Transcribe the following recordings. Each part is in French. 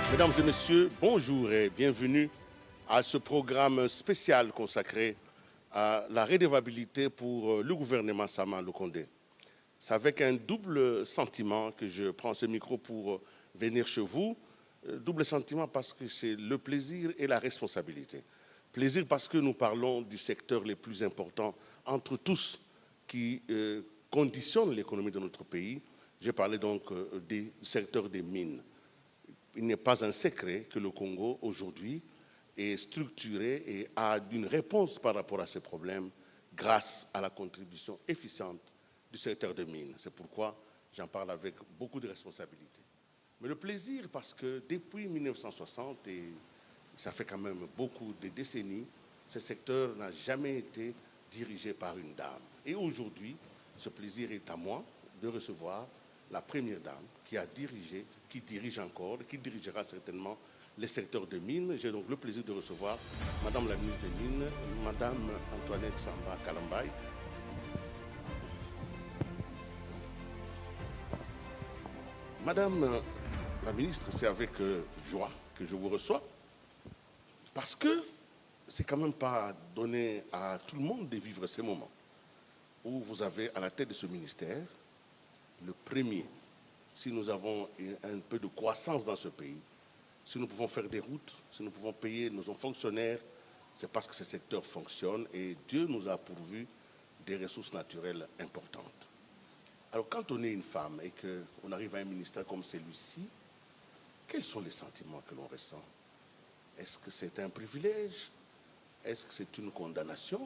Mesdames et messieurs, bonjour et bienvenue à ce programme spécial consacré à la redevabilité pour le gouvernement Sama Lukonde. C'est avec un double sentiment que je prends ce micro pour venir chez vous. Double sentiment parce que c'est le plaisir et la responsabilité. Plaisir parce que nous parlons du secteur le plus important entre tous qui conditionne l'économie de notre pays. J'ai parlé donc du secteur des mines. Il n'est pas un secret que le Congo, aujourd'hui, est structuré et a une réponse par rapport à ces problèmes grâce à la contribution efficiente du secteur des mines. C'est pourquoi j'en parle avec beaucoup de responsabilité. Mais le plaisir, parce que depuis 1960, et ça fait quand même beaucoup de décennies, ce secteur n'a jamais été dirigé par une dame. Et aujourd'hui, ce plaisir est à moi de recevoir la première dame qui a dirigé, qui dirige encore, qui dirigera certainement les secteurs de mines. J'ai donc le plaisir de recevoir Madame la ministre des Mines, Madame Antoinette Samba Kalambay. Madame la ministre, c'est avec joie que je vous reçois, parce que c'est quand même pas donné à tout le monde de vivre ces moments où vous avez à la tête de ce ministère le premier. Si nous avons un peu de croissance dans ce pays, si nous pouvons faire des routes, si nous pouvons payer nos fonctionnaires, c'est parce que ce secteur fonctionne et Dieu nous a pourvu des ressources naturelles importantes. Alors quand on est une femme et qu'on arrive à un ministère comme celui-ci, quels sont les sentiments que l'on ressent? Est-ce que c'est un privilège? Est-ce que c'est une condamnation?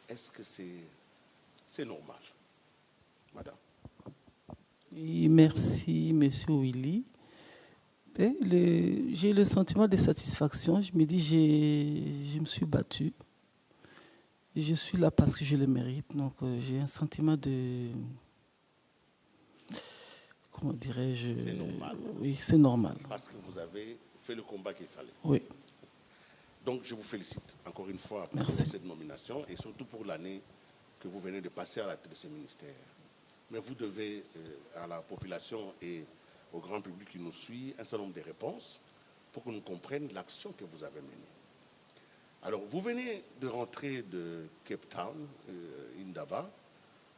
Est-ce que c'est normal? Madame. Oui, merci, Monsieur Willy. J'ai le sentiment de satisfaction. Je me dis, je me suis battue. Et je suis là parce que je le mérite. Donc, j'ai un sentiment de... Comment dirais-je? C'est normal. Oui, c'est normal. Parce que vous avez fait le combat qu'il fallait. Oui. Donc, je vous félicite encore une fois pour Merci. cette nomination et surtout pour l'année que vous venez de passer à la tête de ce ministère. Mais vous devez à la population et au grand public qui nous suit un certain nombre de réponses pour que nous comprenions l'action que vous avez menée. Alors, vous venez de rentrer de Cape Town, Indaba.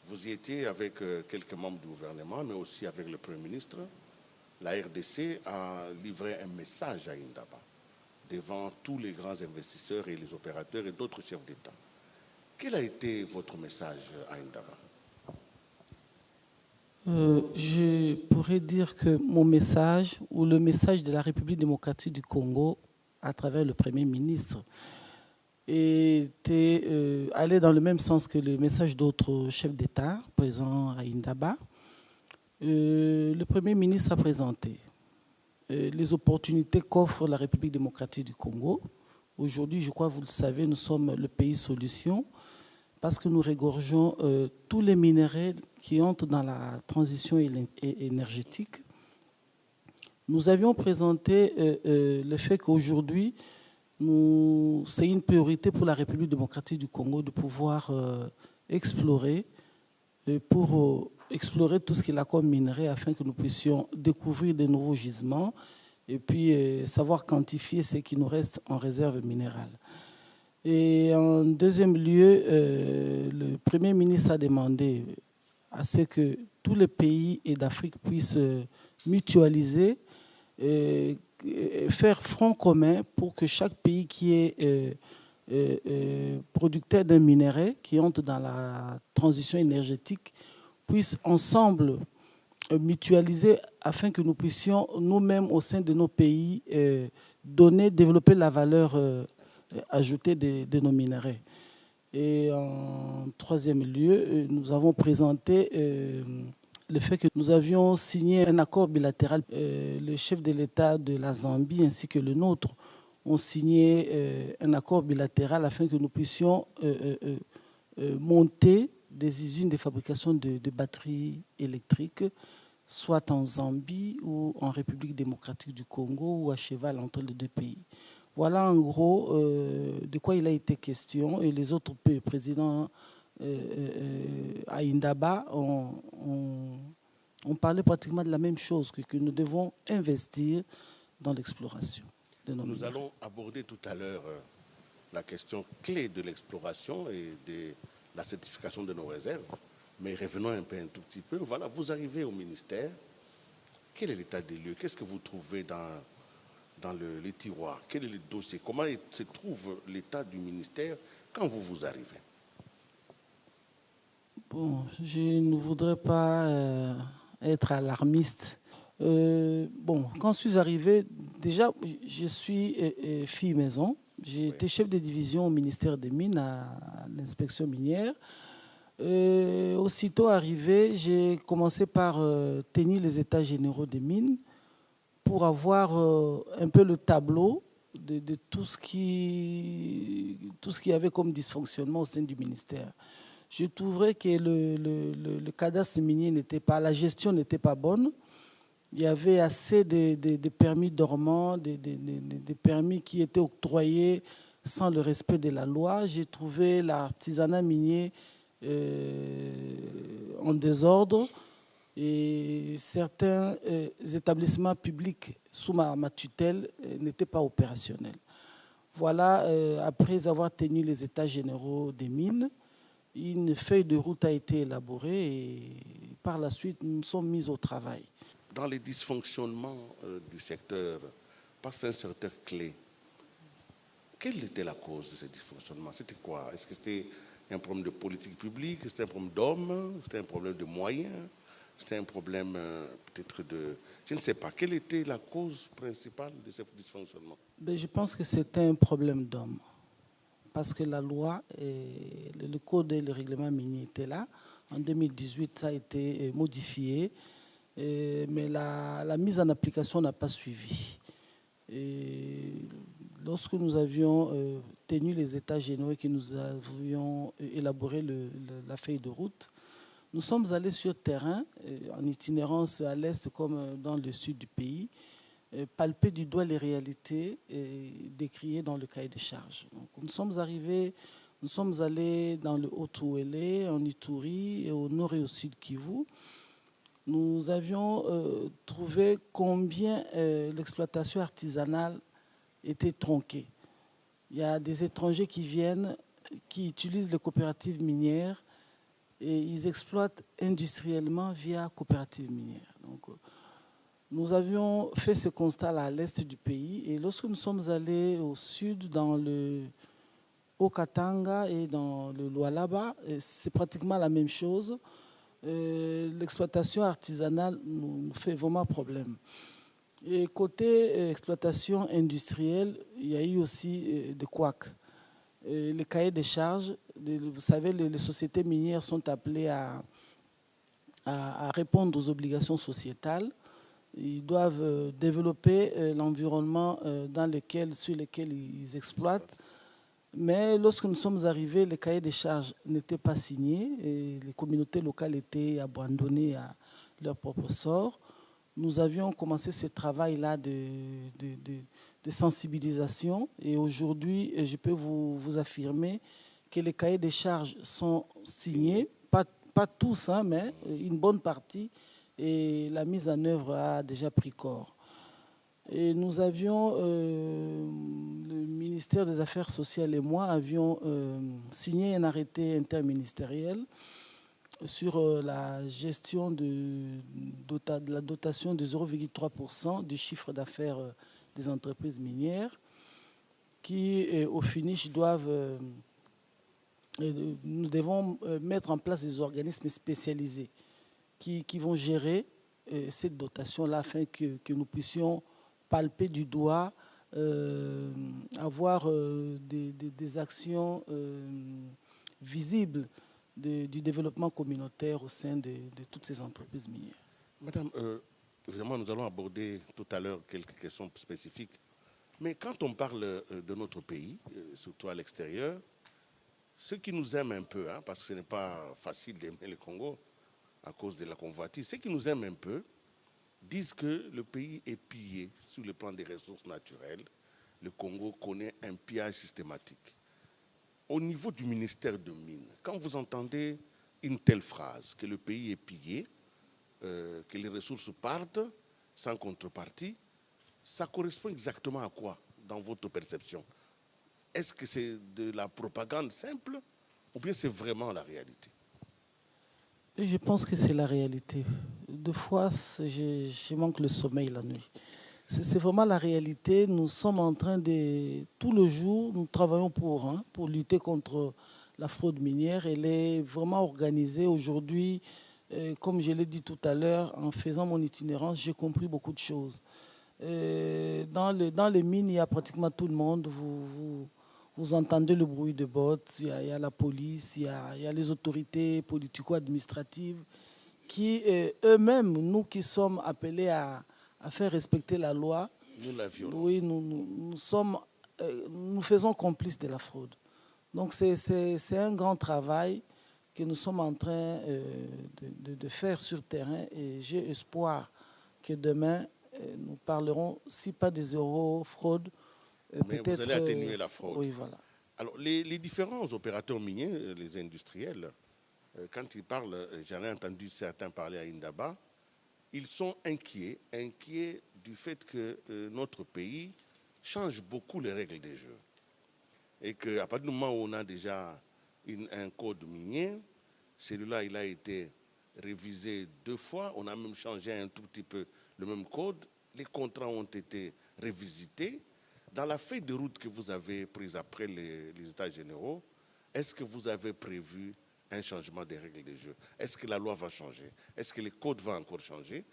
Vous y étiez avec quelques membres du gouvernement, mais aussi avec le Premier ministre. La RDC a livré un message à Indaba devant tous les grands investisseurs et les opérateurs et d'autres chefs d'État. Quel a été votre message à Indaba? Je pourrais dire que mon message, ou le message de la République démocratique du Congo, à travers le Premier ministre, allait dans le même sens que le message d'autres chefs d'État présents à Indaba. Le Premier ministre a présenté les opportunités qu'offre la République démocratique du Congo. Aujourd'hui, je crois, vous le savez, nous sommes le pays solution parce que nous regorgeons tous les minéraux qui entrent dans la transition énergétique. Nous avions présenté le fait qu'aujourd'hui, c'est une priorité pour la République démocratique du Congo de pouvoir explorer tout ce qu'il a comme minerai afin que nous puissions découvrir de nouveaux gisements et puis savoir quantifier ce qui nous reste en réserve minérale. Et en deuxième lieu, le Premier ministre a demandé à ce que tous les pays d'Afrique puissent mutualiser et faire front commun pour que chaque pays qui est producteur d'un minerai qui entre dans la transition énergétique puisse ensemble mutualiser afin que nous puissions nous-mêmes au sein de nos pays développer la valeur ajoutée de nos minerais. Et en troisième lieu, nous avons présenté le fait que nous avions signé un accord bilatéral. Le chef de l'État de la Zambie ainsi que le nôtre ont signé un accord bilatéral afin que nous puissions monter des usines de fabrication de batteries électriques, soit en Zambie ou en République démocratique du Congo ou à cheval entre les deux pays. Voilà en gros de quoi il a été question. Et les autres présidents à Indaba ont parlé pratiquement de la même chose, que nous devons investir dans l'exploration de nos Nous minéraux. allons aborder tout à l'heure la question clé de l'exploration et de la certification de nos réserves. Mais revenons un tout petit peu. Voilà, vous arrivez au ministère. Quel est l'état des lieux? Qu'est-ce que vous trouvez dans les tiroirs? Quel est le dossier? Comment se trouve l'état du ministère quand vous arrivez? Bon, je ne voudrais pas être alarmiste. Bon, quand je suis arrivé, déjà, je suis fille maison. J'ai été chef de division au ministère des Mines, à l'inspection minière. Aussitôt arrivé, j'ai commencé par tenir les états généraux des mines pour avoir un peu le tableau de tout ce qui y avait comme dysfonctionnement au sein du ministère. Je trouverais que le cadastre minier n'était pas, la gestion n'était pas bonne. Il y avait assez de permis dormants, des permis qui étaient octroyés sans le respect de la loi. J'ai trouvé l'artisanat minier en désordre et certains établissements publics sous ma tutelle n'étaient pas opérationnels. Voilà, après avoir tenu les états généraux des mines, une feuille de route a été élaborée et par la suite, nous nous sommes mis au travail. Dans les dysfonctionnements du secteur, par un secteur clé, quelle était la cause de ces dysfonctionnements? C'était quoi? Est-ce que c'était un problème de politique publique? C'était un problème d'hommes? C'était un problème de moyens? C'était un problème peut-être de... Je ne sais pas. Quelle était la cause principale de ces dysfonctionnements? Ben, je pense que c'était un problème d'hommes. Parce que la loi, et le code et le règlement minier étaient là. En 2018, ça a été modifié, mais la mise en application n'a pas suivi. Et lorsque nous avions tenu les états généraux et que nous avions élaboré la feuille de route, nous sommes allés sur le terrain, en itinérance à l'est comme dans le sud du pays, palper du doigt les réalités décriées dans le cahier des charges. Donc, nous sommes allés dans le Haut-Ouélé, en Ituri, et au nord et au sud Kivu. Nous avions trouvé combien l'exploitation artisanale était tronquée. Il y a des étrangers qui viennent, qui utilisent les coopératives minières et ils exploitent industriellement via coopératives minières. Donc, nous avions fait ce constat à l'est du pays et lorsque nous sommes allés au sud, dans le Haut-Katanga et dans le Lualaba, c'est pratiquement la même chose. L'exploitation artisanale nous fait vraiment problème. Et côté exploitation industrielle, il y a eu aussi des couacs. Les cahiers des charges, vous savez, les sociétés minières sont appelées à répondre aux obligations sociétales. Ils doivent développer l'environnement sur lequel ils exploitent. Mais lorsque nous sommes arrivés, les cahiers des charges n'étaient pas signés et les communautés locales étaient abandonnées à leur propre sort. Nous avions commencé ce travail-là de sensibilisation et aujourd'hui, je peux vous affirmer que les cahiers des charges sont signés, pas tous, hein, mais une bonne partie, et la mise en œuvre a déjà pris corps. Et nous avions, le ministère des Affaires sociales et moi avions signé un arrêté interministériel sur la gestion de la dotation de 0,3% du chiffre d'affaires des entreprises minières qui, au finish, nous devons mettre en place des organismes spécialisés qui vont gérer cette dotation-là afin que nous puissions palper du doigt, avoir des actions visibles du développement communautaire au sein de toutes ces entreprises minières. Madame, évidemment, nous allons aborder tout à l'heure quelques questions spécifiques. Mais quand on parle de notre pays, surtout à l'extérieur, ceux qui nous aiment un peu, hein, parce que ce n'est pas facile d'aimer le Congo à cause de la convoitise, ceux qui nous aiment un peu disent que le pays est pillé sur le plan des ressources naturelles. Le Congo connaît un pillage systématique. Au niveau du ministère de Mines, quand vous entendez une telle phrase, que le pays est pillé, que les ressources partent sans contrepartie, ça correspond exactement à quoi dans votre perception? Est-ce que c'est de la propagande simple ou bien c'est vraiment la réalité? Et je pense que c'est la réalité. Deux fois, je manque le sommeil la nuit. C'est vraiment la réalité. Nous sommes en train de... Tout le jour, nous travaillons pour lutter contre la fraude minière. Elle est vraiment organisée aujourd'hui. Comme je l'ai dit tout à l'heure, en faisant mon itinérance, j'ai compris beaucoup de choses. Dans les mines, il y a pratiquement tout le monde. Vous entendez le bruit de bottes, il y a la police, il y a les autorités politico-administratives qui, eux-mêmes, nous qui sommes appelés à faire respecter la loi, Nous la violons. oui, nous faisons complices de la fraude. Donc c'est un grand travail que nous sommes en train de faire sur terrain et j'ai espoir que demain, nous parlerons, si pas des euros fraude, Mais peut-être... vous allez atténuer la fraude. Oui, voilà. Alors, les différents opérateurs miniers, les industriels, quand ils parlent, j'en ai entendu certains parler à Indaba, ils sont inquiets du fait que notre pays change beaucoup les règles des jeux. Et qu'à partir du moment où on a déjà un code minier, celui-là, il a été révisé 2 fois, on a même changé un tout petit peu le même code, les contrats ont été révisités. Dans la feuille de route que vous avez prise après les États généraux, est-ce que vous avez prévu un changement des règles du jeu? Est-ce que la loi va changer? Est-ce que les codes vont encore changer?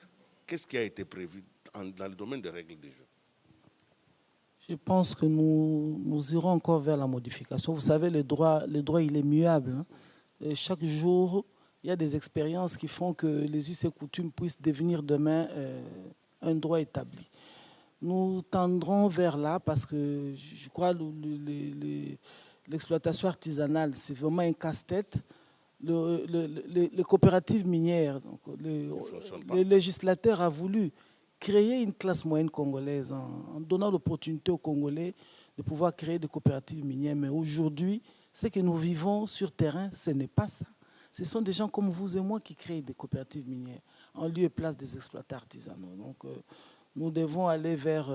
Qu'est-ce qui a été prévu dans le domaine des règles du jeu? Je pense que nous irons encore vers la modification. Vous savez, le droit il est muable. Hein. Et chaque jour, il y a des expériences qui font que les us et coutumes puissent devenir demain un droit établi. Nous tendrons vers là parce que je crois que l'exploitation artisanale, c'est vraiment un casse-tête. Les coopératives minières, donc le législateur a voulu créer une classe moyenne congolaise en donnant l'opportunité aux Congolais de pouvoir créer des coopératives minières. Mais aujourd'hui, ce que nous vivons sur terrain, ce n'est pas ça. Ce sont des gens comme vous et moi qui créent des coopératives minières en lieu et place des exploitants artisanaux. Donc, nous devons aller vers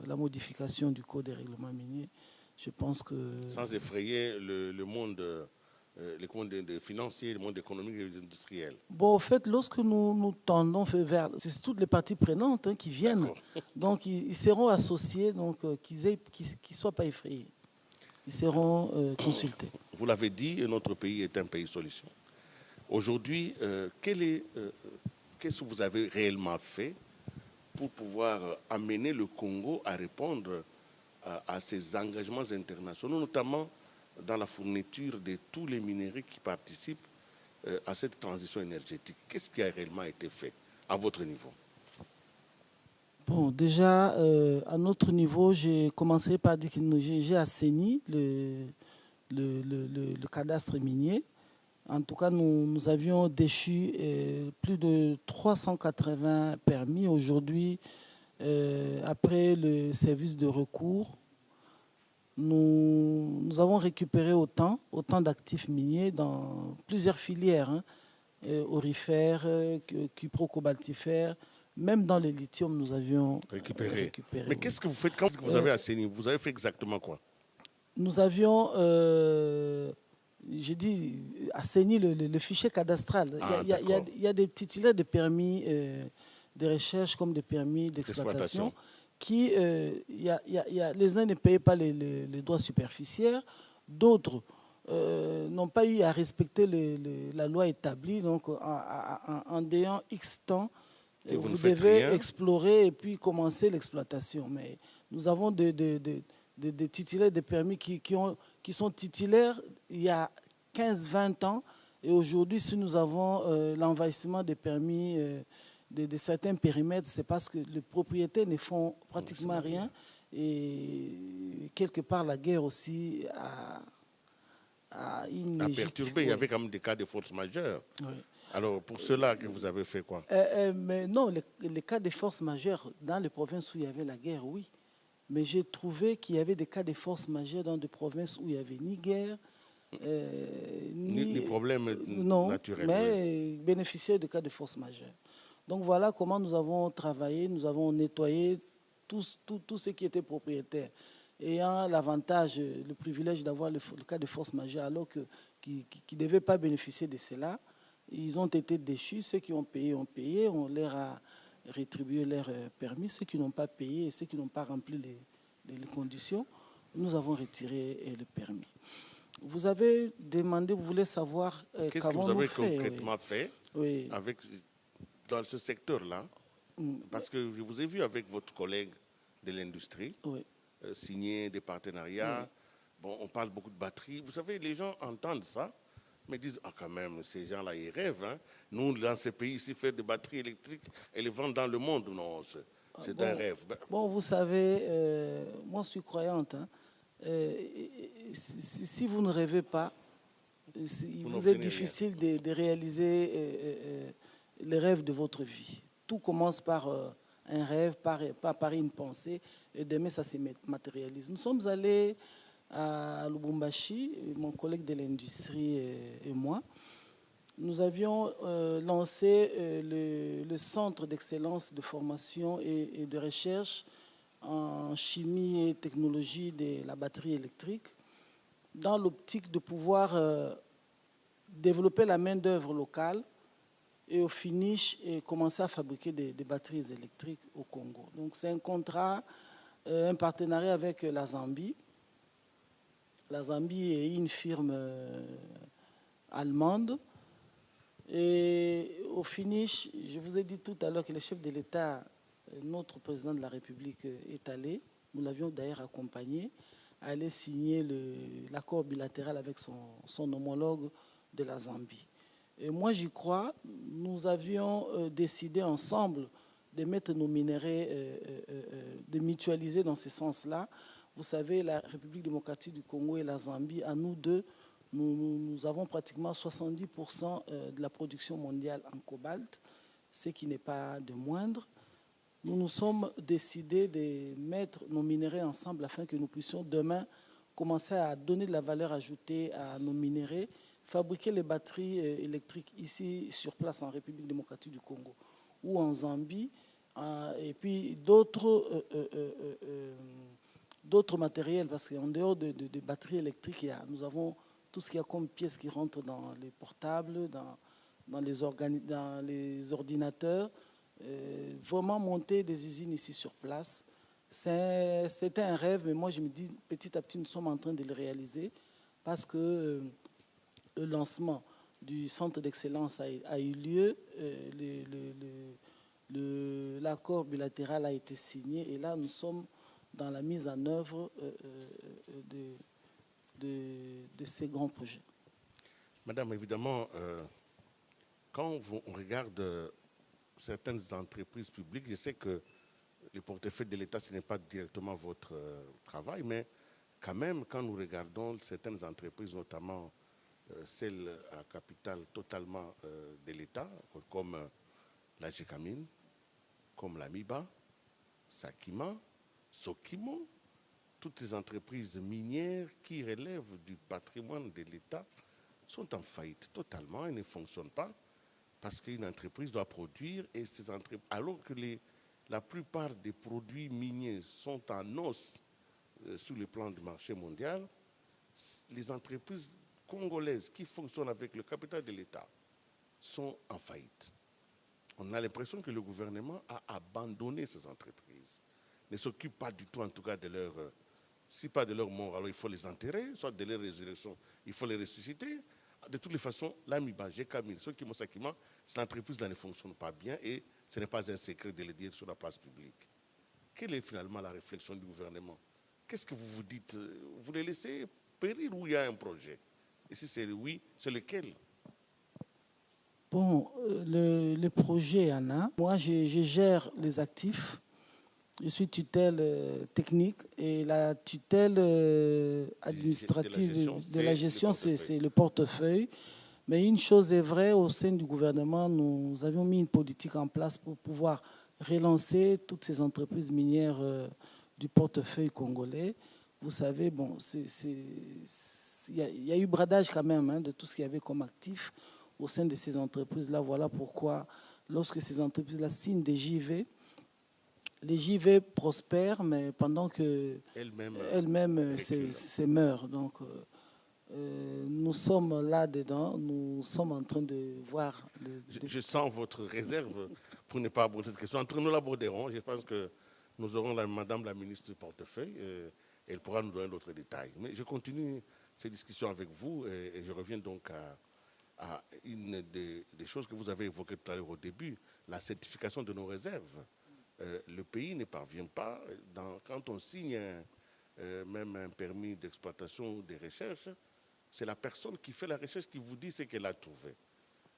la modification du code des règlements miniers. Je pense que... Sans effrayer le monde financier, le monde économique et industriel. Bon, en fait, lorsque nous tendons vers... C'est toutes les parties prenantes qui viennent. Donc, ils seront associés, donc qu'ils ne soient pas effrayés. Ils seront consultés. Vous l'avez dit, notre pays est un pays solution. Aujourd'hui, qu'est-ce que vous avez réellement fait pour pouvoir amener le Congo à répondre à ces engagements internationaux, notamment dans la fourniture de tous les minéraux qui participent à cette transition énergétique? Qu'est-ce qui a réellement été fait à votre niveau? Bon, déjà, à notre niveau, j'ai commencé par dire que j'ai assaini le cadastre minier. En tout cas, nous avions déchu plus de 380 permis. Aujourd'hui, après le service de recours, nous avons récupéré autant d'actifs miniers dans plusieurs filières, hein, aurifères, cuprocobaltifères, même dans le lithium, nous avions récupéré. Mais qu'est-ce que vous faites quand vous avez assaini? Vous avez fait exactement quoi? Nous avions, j'ai dit, assaini le fichier cadastral. Il y a des titulaires de permis de recherche comme des permis d'exploitation qui, les uns ne payaient pas les droits superficiaires, d'autres n'ont pas eu à respecter la loi établie. Donc, en ayant X temps, vous devez explorer et puis commencer l'exploitation. Mais nous avons des titulaires de permis qui sont titulaires il y a 15-20 ans. Et aujourd'hui, si nous avons l'envahissement des permis de certains périmètres, c'est parce que les propriétaires ne font pratiquement rien. Et quelque part, la guerre aussi a perturbé. Il y avait quand même des cas de force majeure. Oui. Alors, pour cela, que vous avez fait quoi? Mais non, les cas de force majeure dans les provinces où il y avait la guerre, oui. Mais j'ai trouvé qu'il y avait des cas de force majeure dans des provinces où il n'y avait ni guerre, ni problèmes naturels. Mais bénéficiaient de cas de force majeure. Donc voilà comment nous avons travaillé, nous avons nettoyé tous ceux qui étaient propriétaires, ayant l'avantage, le privilège d'avoir le cas de force majeure, alors qui ne devaient pas bénéficier de cela, ils ont été déchus. Ceux qui ont payé, on leur a rétribué leur permis. Ceux qui n'ont pas payé et ceux qui n'ont pas rempli les conditions, nous avons retiré le permis. Vous avez demandé, vous voulez savoir qu'est-ce que vous avez concrètement fait avec, dans ce secteur-là? Parce que je vous ai vu avec votre collègue de l'industrie signer des partenariats. Bon, on parle beaucoup de batteries. Vous savez, les gens entendent ça, mais disent, ah quand même, ces gens-là, ils rêvent. Hein. Nous, dans ces pays ici, faire des batteries électriques et les vendre dans le monde, non, c'est un rêve. Bon, vous savez, moi, je suis croyante. Hein. Si vous ne rêvez pas, il vous est difficile de réaliser les rêves de votre vie. Tout commence par un rêve, par une pensée, et demain, ça se matérialise. Nous sommes allés à Lubumbashi, mon collègue de l'industrie et moi. Nous avions lancé le centre d'excellence de formation et de recherche en chimie et technologie de la batterie électrique, dans l'optique de pouvoir développer la main-d'œuvre locale et au finish commencer à fabriquer des batteries électriques au Congo. Donc c'est un contrat, un partenariat avec la Zambie. La Zambie est une firme allemande. Et au finish, je vous ai dit tout à l'heure que le chef de l'État, notre président de la République, est allé. Nous l'avions d'ailleurs accompagné à aller signer l'accord bilatéral avec son homologue de la Zambie. Et moi, j'y crois. Nous avions décidé ensemble de mettre nos minerais, de mutualiser dans ce sens-là. Vous savez, la République démocratique du Congo et la Zambie, à nous deux, nous avons pratiquement 70% de la production mondiale en cobalt, ce qui n'est pas de moindre. Nous nous sommes décidés de mettre nos minerais ensemble afin que nous puissions demain commencer à donner de la valeur ajoutée à nos minerais, fabriquer les batteries électriques ici sur place en République démocratique du Congo ou en Zambie, et puis d'autres matériels, parce qu'en dehors de batteries électriques, nous avons tout ce qu'il y a comme pièces qui rentrent dans les portables, dans les ordinateurs. Vraiment monter des usines ici sur place. C'était un rêve, mais moi je me dis petit à petit nous sommes en train de le réaliser parce que le lancement du centre d'excellence a eu lieu, l'accord bilatéral a été signé et là nous sommes dans la mise en œuvre de ces grands projets. Madame, évidemment, quand on regarde certaines entreprises publiques, je sais que le portefeuille de l'État, ce n'est pas directement votre travail, mais quand même, quand nous regardons certaines entreprises, notamment celles à capital totalement de l'État, comme la GECAMIN, comme la MIBA, Sakima, Sokimo, toutes les entreprises minières qui relèvent du patrimoine de l'État sont en faillite totalement et ne fonctionnent pas parce qu'une entreprise doit produire et ces entreprises, alors que la plupart des produits miniers sont en hausse sur le plan du marché mondial, les entreprises congolaises qui fonctionnent avec le capital de l'État sont en faillite. On a l'impression que le gouvernement a abandonné ces entreprises, ne s'occupe pas du tout en tout cas de leur... si pas de leur mort, alors il faut les enterrer, soit de leur résurrection, il faut les ressusciter. De toutes les façons, l'AMIBA, GECAMIN, Sokimo Sakima, cette entreprise-là ne fonctionne pas bien et ce n'est pas un secret de le dire sur la place publique. Quelle est finalement la réflexion du gouvernement? Qu'est-ce que vous vous dites? Vous les laissez périr ou il y a un projet? Et si c'est oui, c'est lequel? Bon, le projet, il y en a. Moi, je gère les actifs. Je suis tutelle technique et la tutelle administrative de la gestion, c'est le portefeuille. Mais une chose est vraie, au sein du gouvernement, nous avions mis une politique en place pour pouvoir relancer toutes ces entreprises minières du portefeuille congolais. Vous savez, bon, il y a eu bradage quand même de tout ce qu'il y avait comme actif au sein de ces entreprises-là. Voilà pourquoi, lorsque ces entreprises-là signent des JV, les JV prospèrent, mais pendant que Elle-même elle-même recule. meurt. Donc, nous sommes là-dedans, nous sommes en train de voir. Je sens votre réserve pour ne pas aborder cette question. Entre nous l'aborderons. Je pense que nous aurons Madame la ministre du portefeuille. Elle pourra nous donner d'autres détails. Mais je continue ces discussions avec vous et je reviens donc à une des choses que vous avez évoquées tout à l'heure au début, la certification de nos réserves. Le pays ne parvient pas, quand on signe même un permis d'exploitation ou de recherche, c'est la personne qui fait la recherche qui vous dit ce qu'elle a trouvé.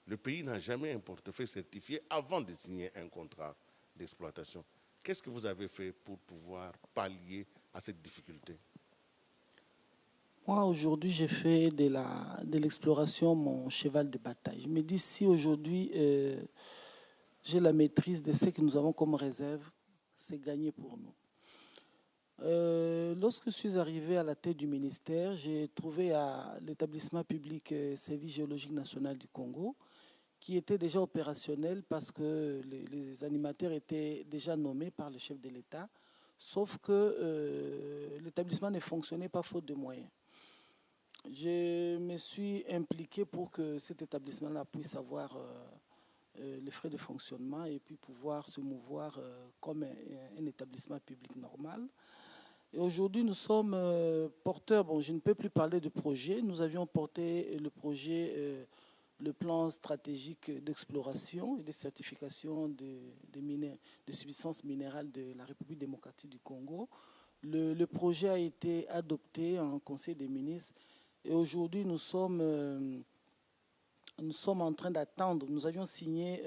Le pays n'a jamais un portefeuille certifié avant de signer un contrat d'exploitation. Qu'est-ce que vous avez fait pour pouvoir pallier à cette difficulté? Moi, aujourd'hui, j'ai fait de l'exploration mon cheval de bataille. Je me dis, si aujourd'hui, j'ai la maîtrise de ce que nous avons comme réserve, c'est gagné pour nous. Lorsque je suis arrivé à la tête du ministère, j'ai trouvé à l'établissement public Service géologique national du Congo, qui était déjà opérationnel parce que les animateurs étaient déjà nommés par le chef de l'État, sauf que l'établissement ne fonctionnait pas faute de moyens. Je me suis impliqué pour que cet établissement-là puisse avoir les frais de fonctionnement et puis pouvoir se mouvoir comme un établissement public normal. Et aujourd'hui, nous sommes porteurs, bon, je ne peux plus parler de projet, nous avions porté le projet, le plan stratégique d'exploration et de certification de substances minérales de la République démocratique du Congo. Le projet a été adopté en Conseil des ministres et aujourd'hui, nous sommes en train d'attendre. Nous avions signé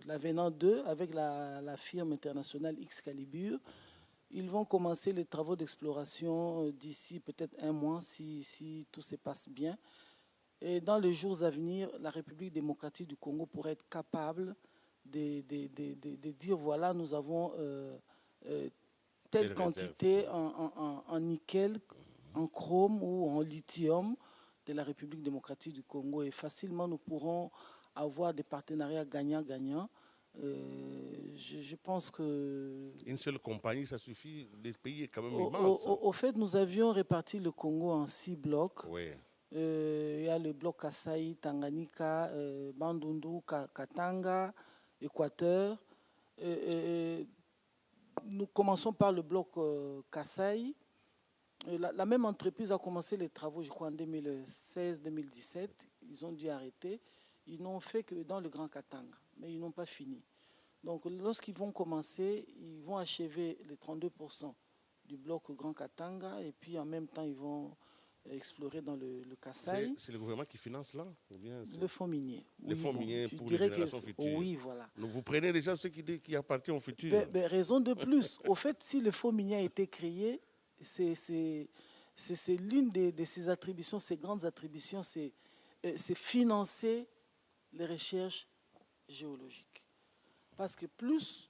l'avenant 2 avec la firme internationale Excalibur. Ils vont commencer les travaux d'exploration d'ici peut-être un mois si tout se passe bien. Et dans les jours à venir, la République démocratique du Congo pourrait être capable de dire voilà, nous avons telle quantité en nickel, en chrome ou en lithium de la République démocratique du Congo. Et facilement, nous pourrons avoir des partenariats gagnant-gagnant. Je pense que... Une seule compagnie, ça suffit. Le pays est quand même immense. Au fait, nous avions réparti le Congo en 6 blocs. Oui. Il y a le bloc Kasaï, Tanganyika, Bandundu, Katanga, Équateur. Nous commençons par le bloc Kasaï. La même entreprise a commencé les travaux, je crois, en 2016-2017. Ils ont dû arrêter. Ils n'ont fait que dans le Grand Katanga, mais ils n'ont pas fini. Donc, lorsqu'ils vont commencer, ils vont achever les 32% du bloc Grand Katanga et puis en même temps, ils vont explorer dans le Kasaï. C'est le gouvernement qui finance là ou bien le fonds minier. Le fonds minier pour les générations futures. Oui, voilà. Donc vous prenez déjà ce qui appartient au futur. Raison de plus. Au fait, si le fonds minier a été créé, c'est l'une de ses attributions, ses grandes attributions, c'est financer les recherches géologiques. Parce que plus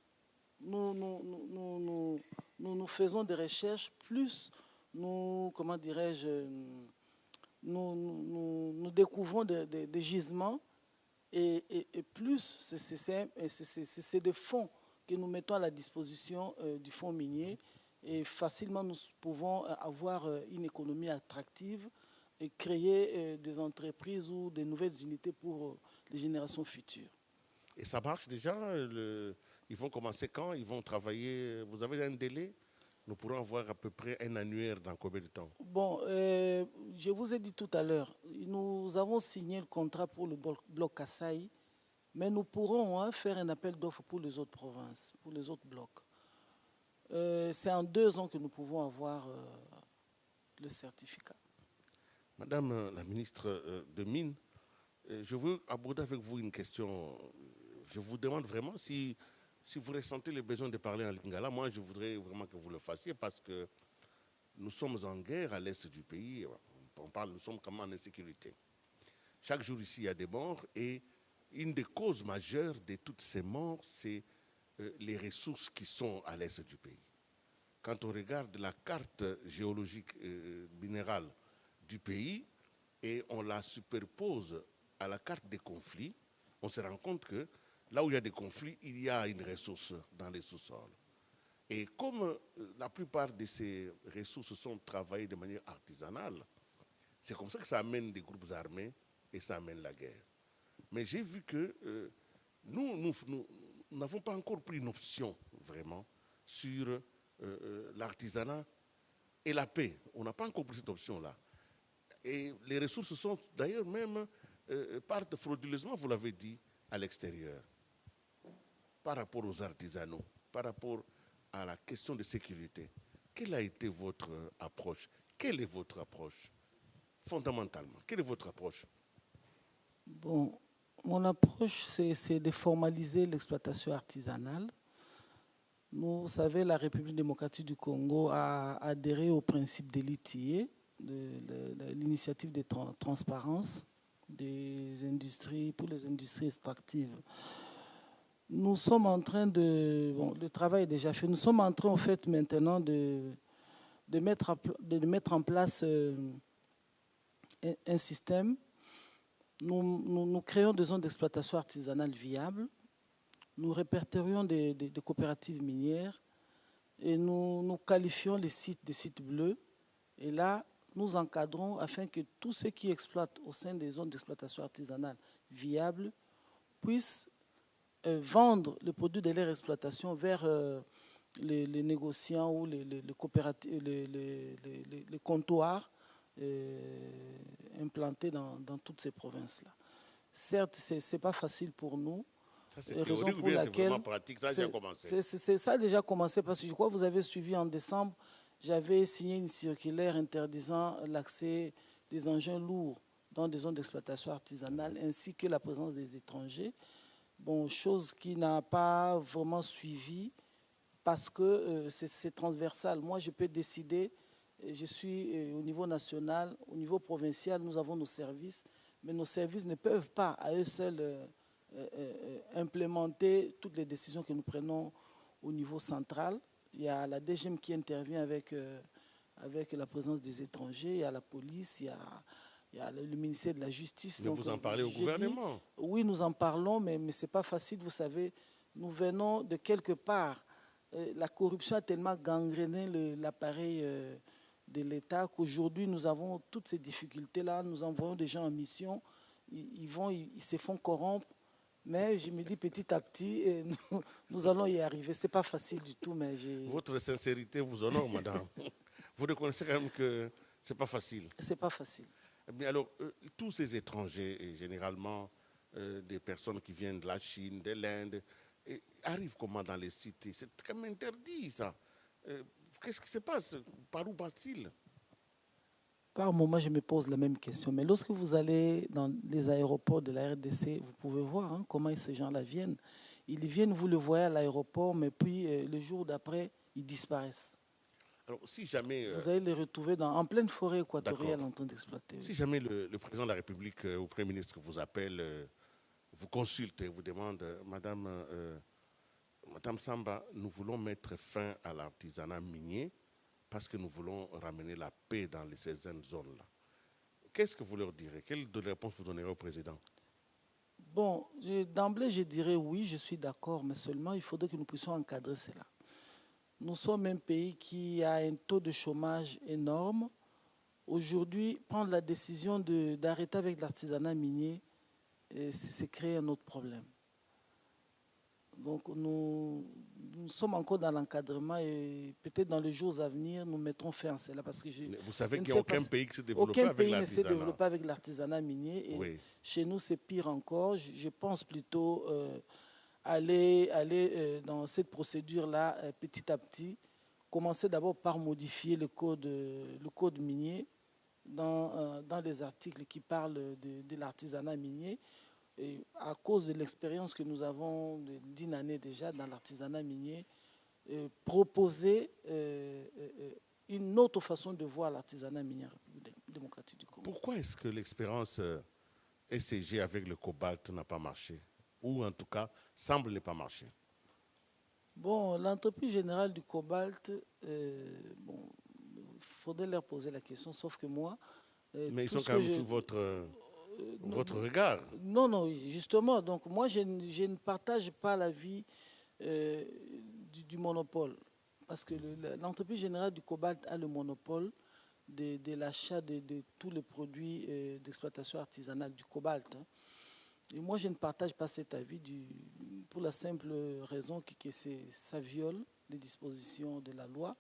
nous faisons des recherches, plus nous, comment dirais-je, nous découvrons des gisements et plus c'est des fonds que nous mettons à la disposition du fonds minier et facilement nous pouvons avoir une économie attractive et créer des entreprises ou des nouvelles unités pour les générations futures. Et ça marche déjà ils vont commencer quand? Ils vont travailler? Vous avez un délai? Nous pourrons avoir à peu près un annuaire dans combien de temps? Bon, je vous ai dit tout à l'heure, nous avons signé le contrat pour le bloc Kasaï, mais nous pourrons faire un appel d'offres pour les autres provinces, pour les autres blocs. C'est en 2 ans que nous pouvons avoir le certificat. Madame la ministre de Mines, je veux aborder avec vous une question. Je vous demande vraiment si vous ressentez le besoin de parler en lingala. Moi, je voudrais vraiment que vous le fassiez parce que nous sommes en guerre à l'est du pays. Nous sommes quand même en insécurité. Chaque jour ici, il y a des morts et une des causes majeures de toutes ces morts, c'est les ressources qui sont à l'est du pays. Quand on regarde la carte géologique minérale du pays et on la superpose à la carte des conflits, on se rend compte que là où il y a des conflits, il y a une ressource dans les sous-sols. Et comme la plupart de ces ressources sont travaillées de manière artisanale, c'est comme ça que ça amène des groupes armés et ça amène la guerre. Mais j'ai vu que nous n'avons pas encore pris une option vraiment sur l'artisanat et la paix. On n'a pas encore pris cette option-là. Et les ressources sont d'ailleurs même partent frauduleusement, vous l'avez dit, à l'extérieur. Par rapport aux artisanaux, par rapport à la question de sécurité, quelle a été votre approche? Quelle est votre approche fondamentalement? Quelle est votre approche? Bon, mon approche, c'est de formaliser l'exploitation artisanale. Vous savez, la République démocratique du Congo a adhéré au principe de l'ITIE, de l'initiative de transparence des industries, pour les industries extractives. Nous sommes en train de... Bon, le travail est déjà fait. Nous sommes en train, en fait, maintenant de mettre en place un système. Nous créons des zones d'exploitation artisanale viables. Nous répertorions des coopératives minières et nous qualifions les sites des sites bleus. Et là, nous encadrons afin que tous ceux qui exploitent au sein des zones d'exploitation artisanale viables puissent vendre le produit de leur exploitation vers les négociants ou les coopératives, les comptoirs implantés dans toutes ces provinces-là. Certes, ce n'est pas facile pour nous. Ça, c'est théorique ou bien c'est vraiment pratique? Ça a déjà commencé? Ça a déjà commencé parce que je crois que vous avez suivi en décembre, j'avais signé une circulaire interdisant l'accès des engins lourds dans des zones d'exploitation artisanale ainsi que la présence des étrangers. Bon, chose qui n'a pas vraiment suivi parce que c'est transversal. Moi, je peux décider, je suis au niveau national, au niveau provincial, nous avons nos services, mais nos services ne peuvent pas à eux seuls implémenter toutes les décisions que nous prenons au niveau central. Il y a la DGM qui intervient avec la présence des étrangers, il y a la police, il y a le ministère de la Justice. Mais donc, vous en parlez au gouvernement? Oui, nous en parlons, mais ce n'est pas facile. Vous savez, nous venons de quelque part. La corruption a tellement gangréné l'appareil de l'État qu'aujourd'hui, nous avons toutes ces difficultés-là. Nous envoyons des gens en mission, ils se font corrompre. Mais je me dis petit à petit, nous allons y arriver. Ce n'est pas facile du tout, mais Votre sincérité vous honore, madame. Vous reconnaissez quand même que ce n'est pas facile. Ce n'est pas facile. Mais alors, tous ces étrangers, et généralement des personnes qui viennent de la Chine, de l'Inde, arrivent comment dans les cités? C'est quand même interdit, ça. Qu'est-ce qui se passe? Par où partent-ils? Par moment, je me pose la même question. Mais lorsque vous allez dans les aéroports de la RDC, vous pouvez voir comment ces gens-là viennent. Ils viennent, vous le voyez à l'aéroport, mais puis le jour d'après, ils disparaissent. Alors, si jamais... vous allez les retrouver en pleine forêt équatoriale en train d'exploiter. Si jamais le président de la République ou le Premier ministre vous appelle, vous consulte et vous demande, Madame Samba, nous voulons mettre fin à l'artisanat minier parce que nous voulons ramener la paix dans ces zones-là. Qu'est-ce que vous leur direz? Quelle réponse vous donnerez au président? Bon, d'emblée, je dirais oui, je suis d'accord, mais seulement il faudrait que nous puissions encadrer cela. Nous sommes un pays qui a un taux de chômage énorme. Aujourd'hui, prendre la décision d'arrêter avec l'artisanat minier, c'est créer un autre problème. Donc nous sommes encore dans l'encadrement et peut-être dans les jours à venir, nous mettrons fin à cela. Parce que vous savez qu'il n'y a aucun pays qui se développe avec l'artisanat. Aucun pays ne s'est développé avec l'artisanat minier. Et oui. Chez nous, c'est pire encore. Je pense plutôt aller dans cette procédure-là petit à petit. Commencer d'abord par modifier le code minier dans les articles qui parlent de l'artisanat minier. Et à cause de l'expérience que nous avons d'une année déjà dans l'artisanat minier, proposer une autre façon de voir l'artisanat minier démocratique du Congo. Pourquoi est-ce que l'expérience SCG avec le cobalt n'a pas marché? Ou en tout cas, semble ne pas marcher? Bon, l'entreprise générale du cobalt, bon, il faudrait leur poser la question, sauf que moi... Mais ils sont quand même sous votre... votre regard. Non, non, justement. Donc, moi, je ne partage pas l'avis du monopole. Parce que l'entreprise générale du cobalt a le monopole de l'achat de tous les produits d'exploitation artisanale du cobalt. Hein. Et moi, je ne partage pas cet avis pour la simple raison que ça viole les dispositions de la loi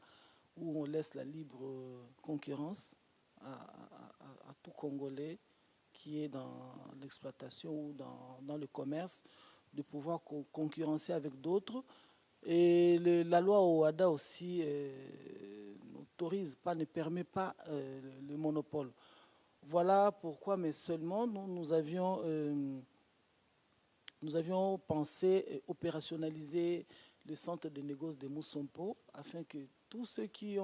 où on laisse la libre concurrence à tout Congolais qui est dans l'exploitation ou dans le commerce de pouvoir concurrencer avec d'autres. Et la loi OHADA aussi ne permet pas le monopole. Voilà pourquoi, mais seulement nous avions pensé opérationnaliser le centre de négoce de Moussompo afin que tous ceux qui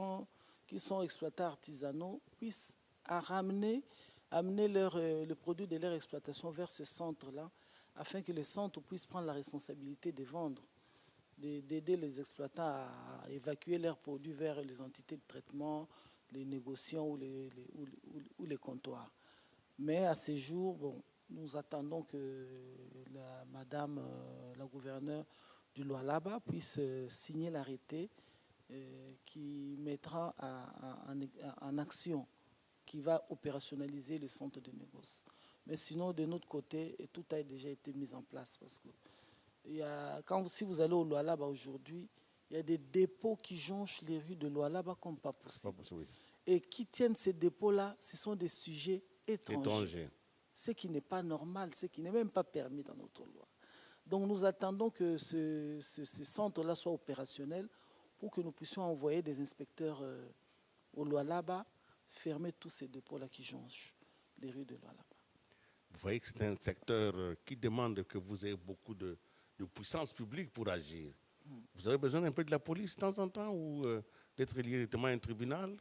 sont exploitants artisanaux puissent amener le produit de leur exploitation vers ce centre-là afin que le centre puisse prendre la responsabilité de vendre, d'aider les exploitants à évacuer leurs produits vers les entités de traitement, les négociants ou les comptoirs. Mais à ce jour, bon, nous attendons que Madame la gouverneure du Lualaba puisse signer l'arrêté qui mettra en action, qui va opérationnaliser le centre de négoce. Mais sinon, de notre côté, tout a déjà été mis en place. Parce que si vous allez au Lualaba aujourd'hui, il y a des dépôts qui jonchent les rues de Lualaba comme pas possible. Oui. Et qui tiennent ces dépôts-là, ce sont des sujets étrangers. Ce qui n'est pas normal, ce qui n'est même pas permis dans notre loi. Donc nous attendons que ce centre-là soit opérationnel pour que nous puissions envoyer des inspecteurs au Lualaba, fermer tous ces dépôts-là qui jonchent les rues de Lualaba. Vous voyez que c'est un secteur qui demande que vous ayez beaucoup de puissance publique pour agir. Vous avez besoin un peu de la police de temps en temps ou d'être lié directement à un tribunal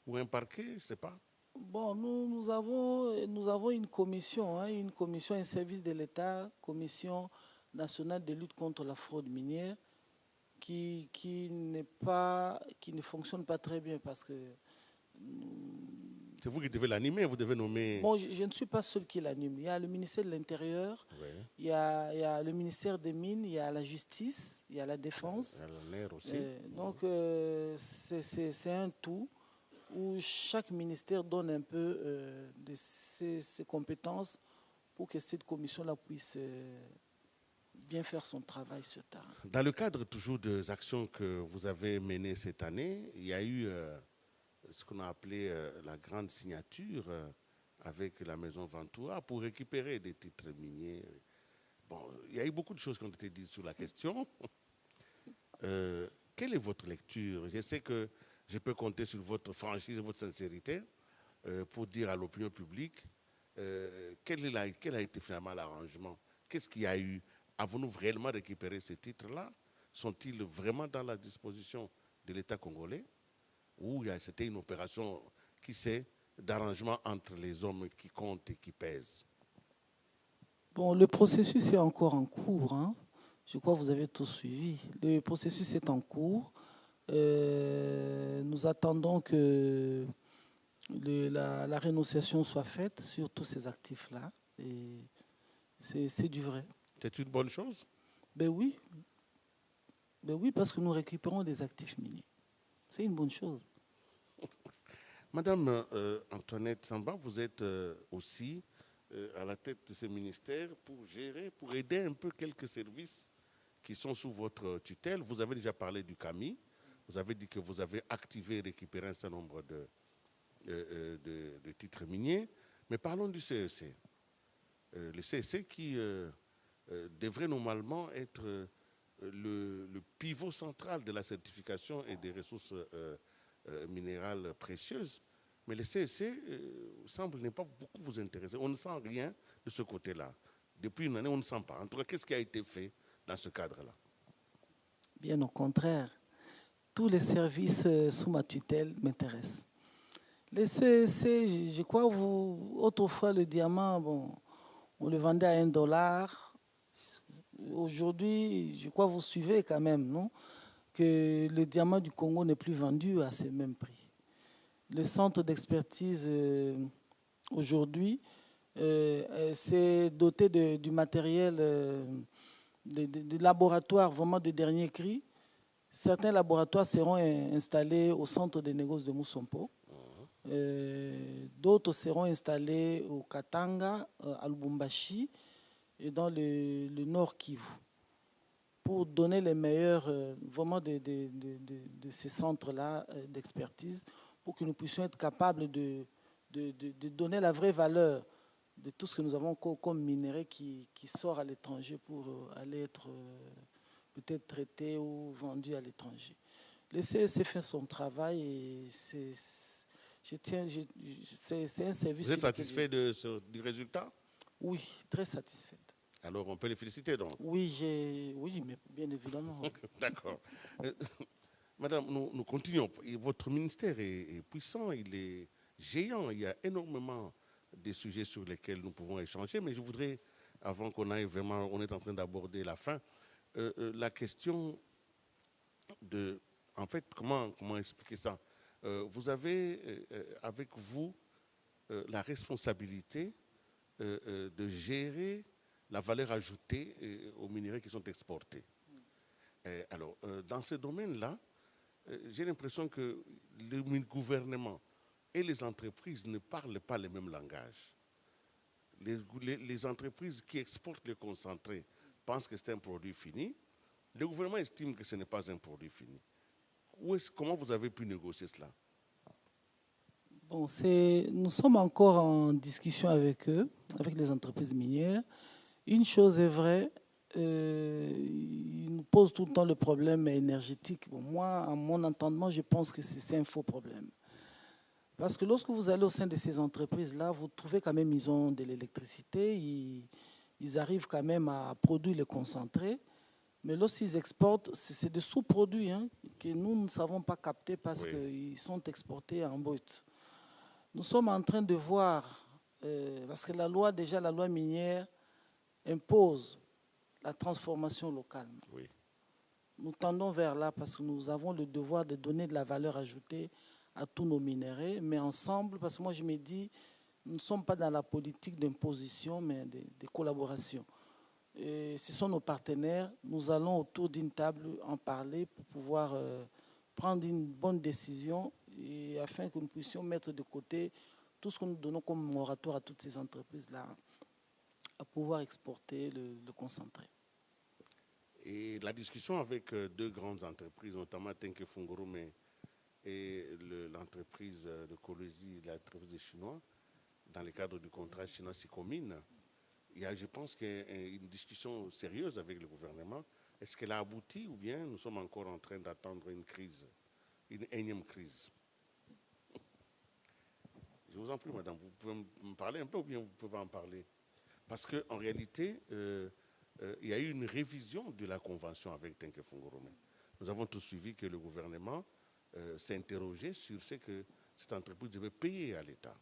ou un parquet, je ne sais pas. Bon, nous avons une commission, un service de l'État, Commission nationale de lutte contre la fraude minière, qui ne fonctionne pas très bien parce que... C'est vous qui devez l'animer, vous devez nommer... Bon, je ne suis pas seul qui l'anime. Il y a le ministère de l'Intérieur, oui. Il y a le ministère des Mines, il y a la Justice, il y a la Défense. Il y a l'air aussi. Donc, c'est un tout où chaque ministère donne un peu de ses compétences pour que cette commission-là puisse bien faire son travail sur terrain. Dans le cadre toujours des actions que vous avez menées cette année, il y a eu ce qu'on a appelé la grande signature avec la maison Ventura pour récupérer des titres miniers. Bon, il y a eu beaucoup de choses qui ont été dites sur la question. Quelle est votre lecture? Je sais que je peux compter sur votre franchise et votre sincérité pour dire à l'opinion publique quel a été finalement l'arrangement. Qu'est-ce qu'il y a eu? Avons-nous réellement récupéré ces titres-là? Sont-ils vraiment dans la disposition de l'État congolais? Ou c'était une opération, qui sait, d'arrangement entre les hommes qui comptent et qui pèsent? Bon, le processus est encore en cours. Hein. Je crois que vous avez tout suivi. Le processus est en cours. Nous attendons que la rénonciation soit faite sur tous ces actifs-là. Et c'est du vrai. C'est une bonne chose? Ben oui. Ben oui, parce que nous récupérons des actifs miniers. C'est une bonne chose. Madame Antoinette Samba, vous êtes aussi à la tête de ce ministère pour gérer, pour aider un peu quelques services qui sont sous votre tutelle. Vous avez déjà parlé du CAMI. Vous avez dit que vous avez activé et récupéré un certain nombre de titres miniers. Mais parlons du CEC. Le CEC qui devrait normalement être le pivot central de la certification et des ressources minérales précieuses. Mais le CEC semble ne pas beaucoup vous intéresser. On ne sent rien de ce côté-là. Depuis une année, on ne sent pas. En tout cas, qu'est-ce qui a été fait dans ce cadre-là? Bien au contraire. Tous les services sous ma tutelle m'intéressent. Le CEC, je crois, autrefois, le diamant, bon, on le vendait à $1. Aujourd'hui, je crois que vous suivez quand même, non? Que le diamant du Congo n'est plus vendu à ces mêmes prix. Le centre d'expertise, aujourd'hui, C'est doté du matériel de laboratoires vraiment de dernier cri. Certains laboratoires seront installés au centre des négoces de Moussompo. D'autres seront installés au Katanga, à Lubumbashi et dans le nord Kivu, pour donner les meilleurs vraiment de ces centres-là d'expertise, pour que nous puissions être capables de donner la vraie valeur de tout ce que nous avons comme minerai qui sort à l'étranger pour aller être peut-être traité ou vendu à l'étranger. Le CEC fait son travail et c'est un service. Vous êtes satisfait du résultat? Oui, très satisfait. Alors on peut les féliciter donc? Oui, oui, mais bien évidemment. D'accord. Madame, nous continuons. Votre ministère est puissant, il est géant, il y a énormément de sujets sur lesquels nous pouvons échanger, mais je voudrais, avant qu'on aille vraiment, on est en train d'aborder la fin, la question de, en fait, comment expliquer ça? Vous avez avec vous la responsabilité de gérer la valeur ajoutée aux minéraux qui sont exportés. Alors, dans ce domaine-là, j'ai l'impression que le gouvernement et les entreprises ne parlent pas le même langage. Les entreprises qui exportent le concentré pensent que c'est un produit fini. Le gouvernement estime que ce n'est pas un produit fini. Comment vous avez pu négocier cela? Bon, nous sommes encore en discussion avec eux, avec les entreprises minières. Une chose est vraie, ils nous posent tout le temps le problème énergétique. Bon, moi, à mon entendement, je pense que c'est un faux problème. Parce que lorsque vous allez au sein de ces entreprises-là, vous trouvez quand même ils ont de l'électricité, ils arrivent quand même à produire le concentré. Mais lorsqu'ils exportent, c'est des sous-produits hein, que nous ne savons pas capter parce qu'ils sont exportés en brut. Nous sommes en train de voir, parce que la loi minière impose la transformation locale. Oui. Nous tendons vers là parce que nous avons le devoir de donner de la valeur ajoutée à tous nos minéraux, mais ensemble, parce que moi je me dis, nous ne sommes pas dans la politique d'imposition, mais de collaboration. Et ce sont nos partenaires, nous allons autour d'une table en parler pour pouvoir prendre une bonne décision et afin que nous puissions mettre de côté tout ce que nous donnons comme moratoire à toutes ces entreprises-là, à pouvoir exporter le concentré. Et la discussion avec deux grandes entreprises, notamment Tenke Fungurume et l'entreprise de Kolwezi, l'entreprise des Chinois, dans le cadre du contrat chinois-Sicomine, je pense qu'il y a une discussion sérieuse avec le gouvernement. Est-ce qu'elle a abouti ou bien nous sommes encore en train d'attendre une crise, une énième crise? Je vous en prie, madame, vous pouvez me parler un peu ou bien vous ne pouvez pas en parler? Parce qu'en réalité, il y a eu une révision de la convention avec Tenke Fungurume. Nous avons tous suivi que le gouvernement s'est interrogé sur ce que cette entreprise devait payer à l'État.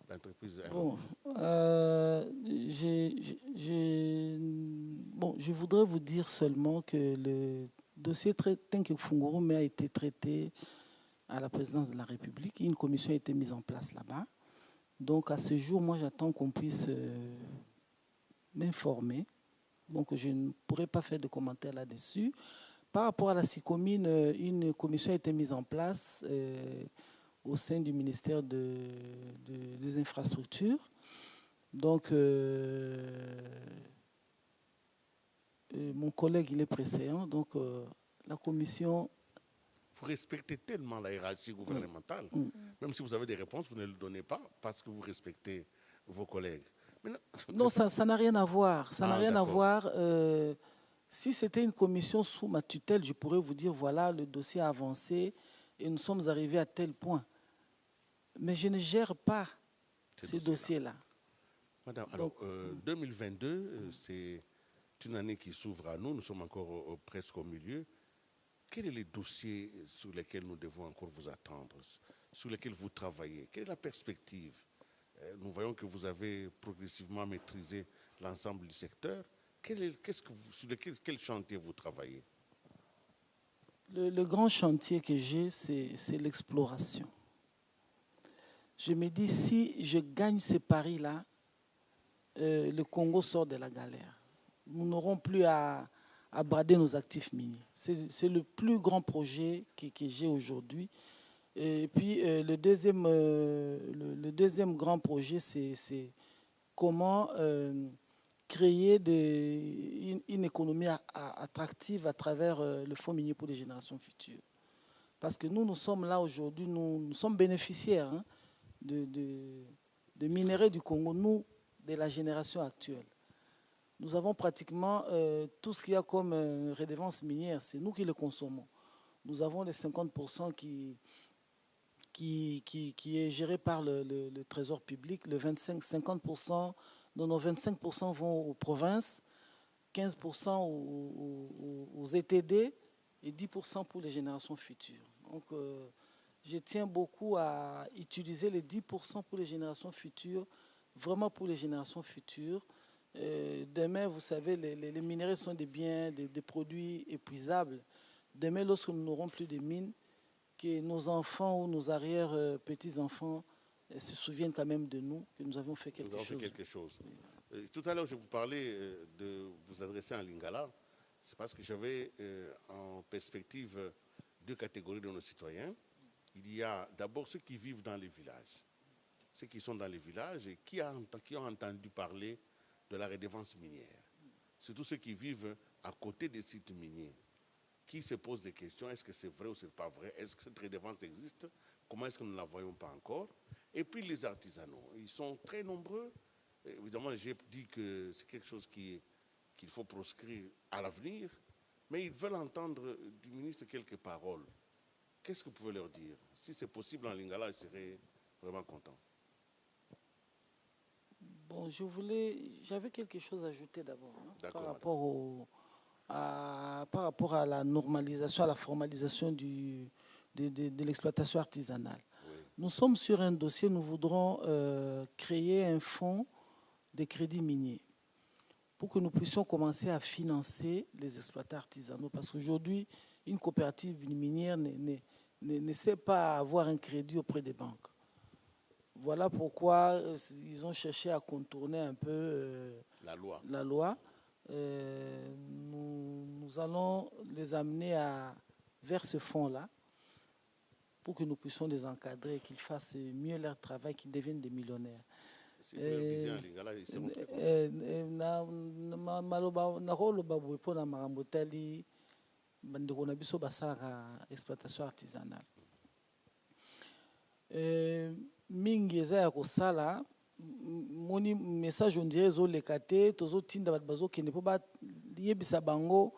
L'entreprise. Bon, je voudrais vous dire seulement que le dossier Tenke Fungurume a été traité à la présidence de la République. Une commission a été mise en place là-bas. Donc à ce jour, moi j'attends qu'on puisse m'informer. Donc je ne pourrai pas faire de commentaires là-dessus. Par rapport à la Sicomine, une commission a été mise en place au sein du ministère des Infrastructures. Donc mon collègue il est précédent. Donc la commission... Vous respectez tellement la hiérarchie gouvernementale, même si vous avez des réponses, vous ne le donnez pas parce que vous respectez vos collègues. Non, ça n'a rien à voir. Ça n'a rien à voir. Si c'était une commission sous ma tutelle, je pourrais vous dire, voilà, le dossier a avancé et nous sommes arrivés à tel point. Mais je ne gère pas ce dossier-là. Madame, donc, alors, 2022, c'est une année qui s'ouvre à nous. Nous sommes encore presque au milieu. Quels sont les dossiers sur lesquels nous devons encore vous attendre, sur lesquels vous travaillez? Quelle est la perspective? Nous voyons que vous avez progressivement maîtrisé l'ensemble du secteur. Sur quel chantier vous travaillez? Le grand chantier que j'ai, c'est l'exploration. Je me dis, si je gagne ce pari-là, le Congo sort de la galère. Nous n'aurons plus à brader nos actifs miniers. C'est le plus grand projet que j'ai aujourd'hui. Et puis le deuxième grand projet, c'est comment créer une économie attractive à travers le Fonds minier pour les générations futures. Parce que nous sommes là aujourd'hui, nous sommes bénéficiaires hein, de minerais du Congo, nous, de la génération actuelle. Nous avons pratiquement tout ce qu'il y a comme redevance minière, c'est nous qui le consommons. Nous avons les 50% qui est géré par le Trésor public, le 50%, dont nos 25% vont aux provinces, 15% aux ETD et 10% pour les générations futures. Donc, je tiens beaucoup à utiliser les 10% pour les générations futures, vraiment pour les générations futures. Demain, vous savez, les minerais sont des biens, des produits épuisables. Demain, lorsque nous n'aurons plus de mines, que nos enfants ou nos arrière-petits-enfants se souviennent quand même de nous, que nous avons fait quelque chose. Nous avons fait quelque chose. Tout à l'heure, je vous parlais de vous adresser en lingala. C'est parce que j'avais en perspective deux catégories de nos citoyens. Il y a d'abord ceux qui vivent dans les villages. Ceux qui sont dans les villages et qui ont entendu parler de la redevance minière. Surtout ceux qui vivent à côté des sites miniers, qui se posent des questions, est-ce que c'est vrai ou c'est pas vrai? Est-ce que cette redevance existe? Comment est-ce que nous ne la voyons pas encore? Et puis les artisanaux, ils sont très nombreux. Évidemment, j'ai dit que c'est quelque chose qu'il faut proscrire à l'avenir, mais ils veulent entendre du ministre quelques paroles. Qu'est-ce que vous pouvez leur dire? Si c'est possible en lingala, je serais vraiment content. Bon, j'avais quelque chose à ajouter d'abord hein, par rapport à la normalisation, à la formalisation de l'exploitation artisanale. Oui. Nous sommes sur un dossier, nous voudrons créer un fonds de crédits miniers pour que nous puissions commencer à financer les exploitants artisanaux. Parce qu'aujourd'hui, une coopérative minière ne sait pas avoir un crédit auprès des banques. Voilà pourquoi ils ont cherché à contourner un peu la loi. Nous allons les amener vers ce fonds-là pour que nous puissions les encadrer, qu'ils fassent mieux leur travail, qu'ils deviennent des millionnaires. Si vous leur visez en lingala, ils seront très contents. Mingi eza ya kosala moni message on dirait ezoleka te tozotinda bato bazokende mpo bayebisa bango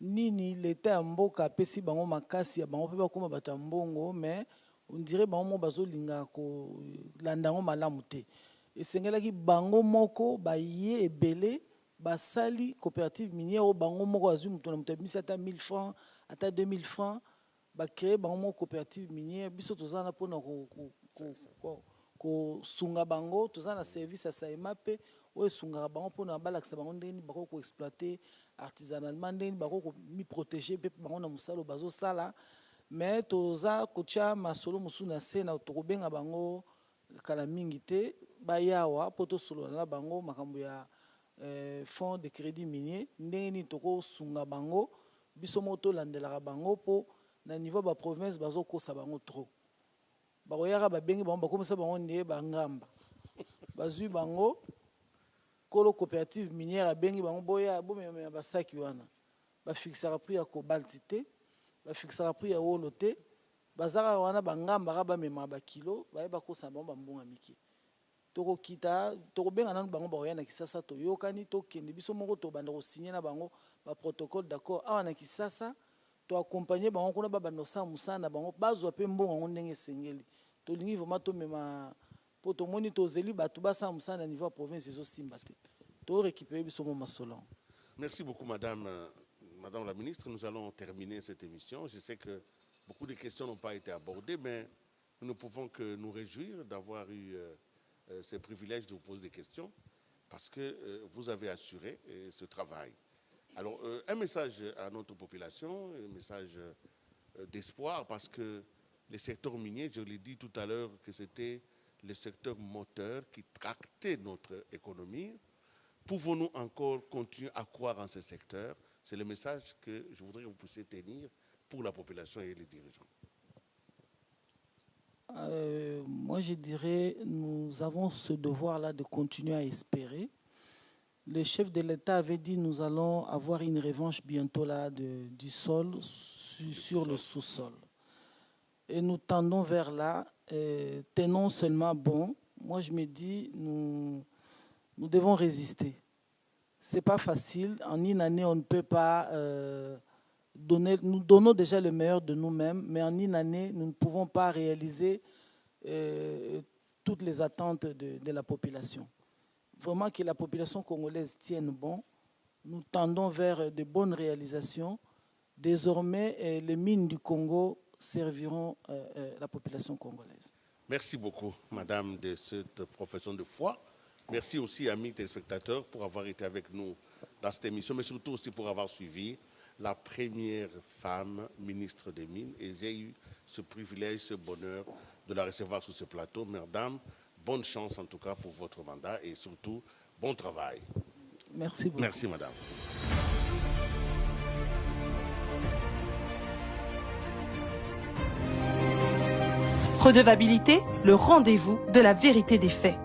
nini leta ya mboka apesi bango makasi ya bango mpe bakóma bato ya mbongo mais on dirait bango moko bazolinga kolanda yango malamu te esengelaki bango moko baye ebele basali coopérative minière oyo bango moko azwi moto na moto abimisi ata 1000 francs ata 2000 francs bakréer bango moko coopérative minière biso toza na mpona kosunga bango toza na service ya saema mpe oyo esungaka bango mpona balakisa bango ndenge nini bakoki koexploite artisanalement ndenge nini bakoki komiprotege mpe bango na mosala oyo bazosala mais toza kotia masolo mosusu na se na tokobenga bango kala mingi te bayawa mpo tosolola na bango makambo ya fonds de crédit minier ndenge nini tokosunga bango biso moko tolandelaka bango mpo na niveau ba province bazokosa bango trop bakoyaka babengi bango bakomisa bango ndeye bangamba bazwi bango kolo coopérative minière abengi bango boya bomemamema basaki wana bafixaka prix ya cobalt te bafixaka prix ya wolo te bazaka wana bangambaka bamemaka bakilo baye bakosa bango bambonga mike tokokita tokobenga nanu bango bakoya na Kisasa toyokani tokende biso moko tobanda kosinye na bango baprotocole d'accord awa na Kisasa toaccompagner bango kuna babanda kosala mosala na bango bazwa mpe mbongo yango ndenge esengeli tolingi vraiment tomema mpo tomoni tozeli bato basala mosala na niveau ya province ezosimba te torécupere biso mo masolo. Merci beaucoup, Madame la Ministre. Nous allons terminer cette émission. Je sais que beaucoup de questions n'ont pas été abordées, mais nous ne pouvons que nous réjouir d'avoir eu ce privilège de vous poser des questions parce que vous avez assuré ce travail. Alors, un message à notre population, un message d'espoir parce que le secteur minier, je l'ai dit tout à l'heure, que c'était le secteur moteur qui tractait notre économie. Pouvons-nous encore continuer à croire en ce secteur? C'est le message que je voudrais que vous puissiez tenir pour la population et les dirigeants. Moi, je dirais, nous avons ce devoir-là de continuer à espérer. Le chef de l'État avait dit nous allons avoir une revanche bientôt là du sol sur le sous-sol. Et nous tendons vers là, tenons seulement bon. Moi, je me dis, nous devons résister. Ce n'est pas facile. En une année, on ne peut pas nous donnons déjà le meilleur de nous-mêmes, mais en une année, nous ne pouvons pas réaliser toutes les attentes de la population. Vraiment que la population congolaise tienne bon. Nous tendons vers de bonnes réalisations. Désormais, les mines du Congo serviront la population congolaise. Merci beaucoup, madame, de cette profession de foi. Merci aussi, amis téléspectateurs, pour avoir été avec nous dans cette émission, mais surtout aussi pour avoir suivi la première femme ministre des Mines. Et j'ai eu ce privilège, ce bonheur de la recevoir sur ce plateau. Madame, bonne chance en tout cas pour votre mandat et surtout, bon travail. Merci beaucoup. Merci, madame. Redevabilité, le rendez-vous de la vérité des faits.